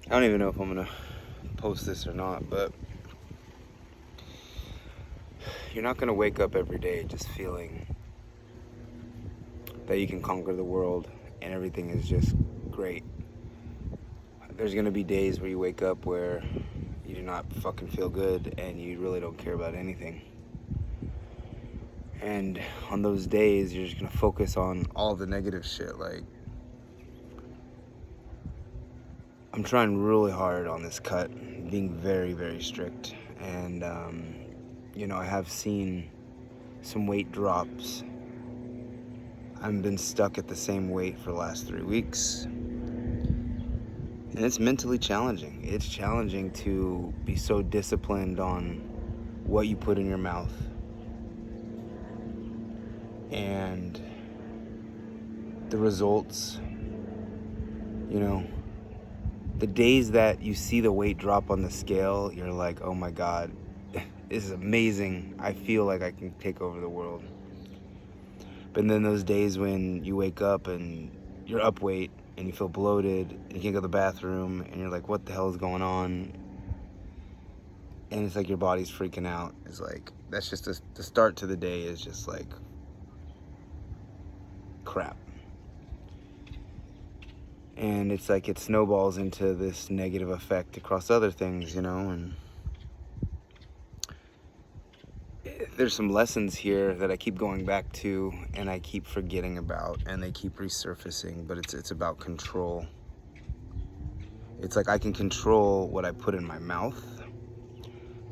I don't even know if I'm gonna post this or not, but you're not gonna wake up every day just feeling that you can conquer the world and everything is just great. There's gonna be days where you wake up where you do not fucking feel good and you really don't care about anything. And on those days, you're just gonna focus on all the negative shit. Like, I'm trying really hard on this cut, being very, very strict. And, I have seen some weight drops. I've been stuck at the same weight for the last 3 weeks. And it's mentally challenging. It's challenging to be so disciplined on what you put in your mouth. And the results, the days that you see the weight drop on the scale, you're like, oh my God, this is amazing. I feel like I can take over the world. But then those days when you wake up and you're up weight and you feel bloated and you can't go to the bathroom and you're like, what the hell is going on? And it's like your body's freaking out. It's like, that's just the start to the day is just like crap. And it's like it snowballs into this negative effect across other things, and there's some lessons here that I keep going back to and I keep forgetting about and they keep resurfacing, but it's about control. It's like I can control what I put in my mouth,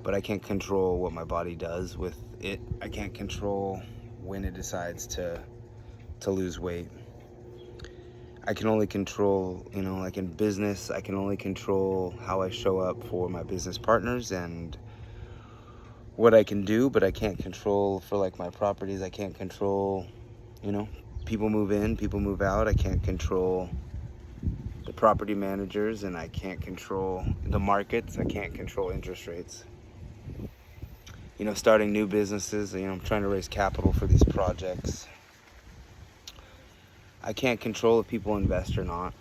but I can't control what my body does with it. I can't control when it decides to lose weight. I can only control, like in business, I can only control how I show up for my business partners and what I can do, but I can't control for like my properties. I can't control, people move in, people move out. I can't control the property managers and I can't control the markets. I can't control interest rates. Starting new businesses, I'm trying to raise capital for these projects. I can't control if people invest or not,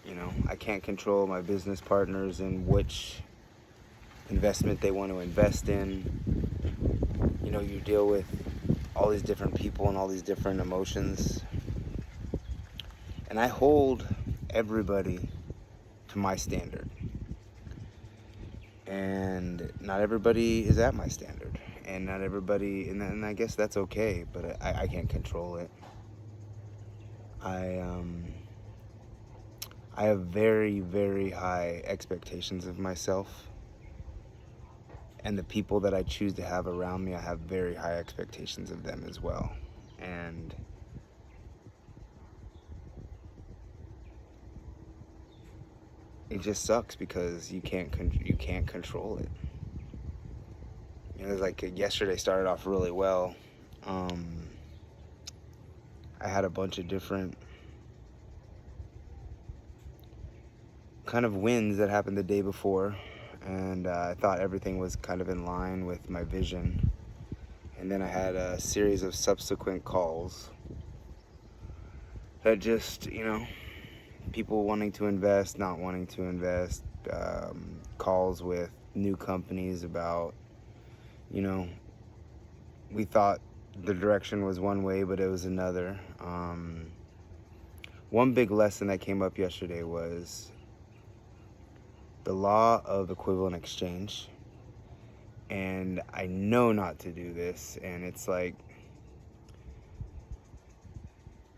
I can't control my business partners and which investment they want to invest in. You deal with all these different people and all these different emotions. And I hold everybody to my standard. And not everybody is at my standard. And not everybody, and I guess that's okay, but I can't control it. I have very, very high expectations of myself. And the people that I choose to have around me, I have very high expectations of them as well. And it just sucks because you can't control it. It was like yesterday started off really well. I had a bunch of different kind of wins that happened the day before. And I thought everything was kind of in line with my vision. And then I had a series of subsequent calls that just, people wanting to invest, not wanting to invest, calls with new companies about, we thought the direction was one way, but it was another. One big lesson that came up yesterday was the law of equivalent exchange. And I know not to do this, and it's like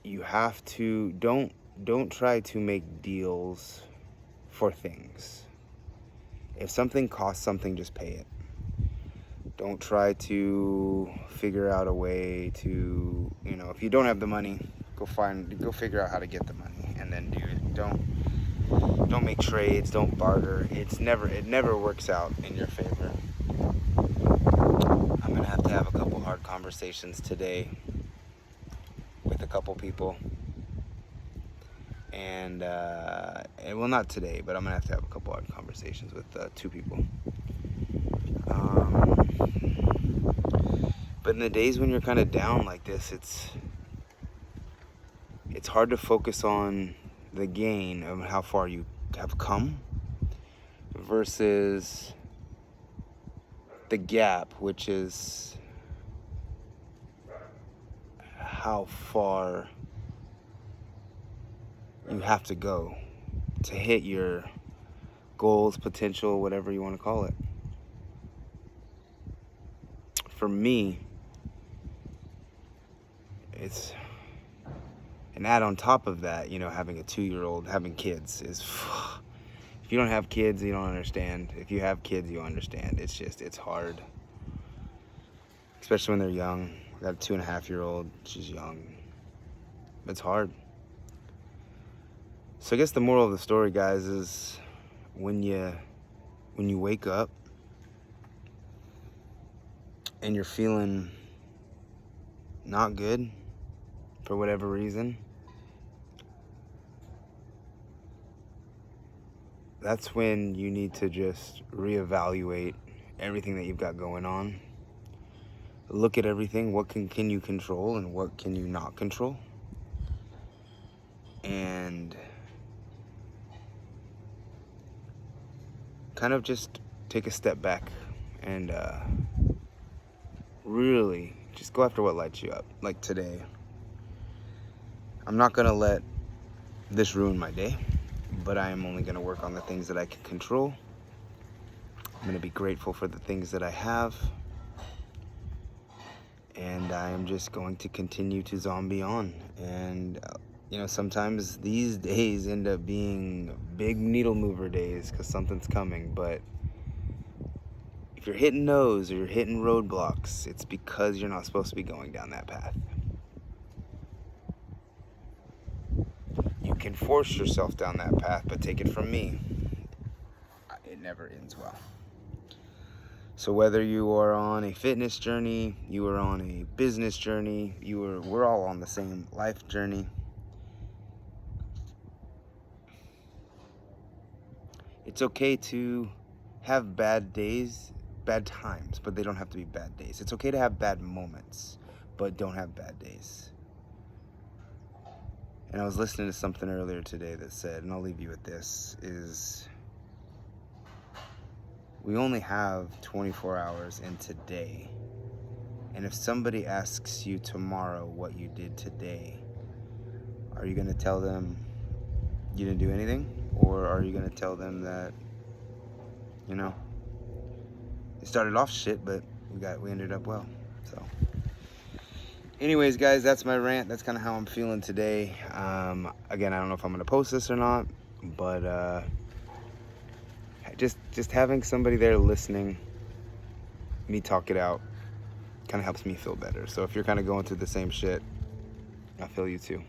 you have to don't try to make deals for things. If something costs something, just pay it. Don't try to figure out a way to, if you don't have the money, go figure out how to get the money and then do it. Don't make trades, don't barter. It never works out in your favor. I'm gonna have to have a couple hard conversations today with a couple people. And well, not today, but I'm gonna have to have a couple hard conversations with 2 people. But in the days when you're kind of down like this, it's hard to focus on the gain of how far you have come versus the gap, which is how far you have to go to hit your goals, potential, whatever you want to call it. For me, it's an add on top of that, having a 2-year-old, having kids is, if you don't have kids, you don't understand. If you have kids, you understand. It's hard. Especially when they're young. I got a 2.5-year-old, she's young. It's hard. So I guess the moral of the story, guys, is when you wake up and you're feeling not good for whatever reason, that's when you need to just reevaluate everything that you've got going on. Look at everything. What can you control and what can you not control? And kind of just take a step back and really just go after what lights you up. Like today, I'm not going to let this ruin my day, but I am only going to work on the things that I can control. I'm going to be grateful for the things that I have. And I am just going to continue to zombie on. And, sometimes these days end up being big needle mover days because something's coming. But if you're hitting those or you're hitting roadblocks, it's because you're not supposed to be going down that path. You can force yourself down that path, but take it from me, it never ends well. So whether you are on a fitness journey, you are on a business journey, we're all on the same life journey. It's okay to have bad days, bad times, but they don't have to be bad days. It's okay to have bad moments, but don't have bad days. And I was listening to something earlier today that said, and I'll leave you with this, is we only have 24 hours in today. And if somebody asks you tomorrow what you did today, are you going to tell them you didn't do anything? Or are you going to tell them that, it started off shit, but we ended up well. So anyways, guys, that's my rant. That's kind of how I'm feeling today. Again, I don't know if I'm going to post this or not, but just having somebody there listening, me talk it out, kind of helps me feel better. So if you're kind of going through the same shit, I feel you too.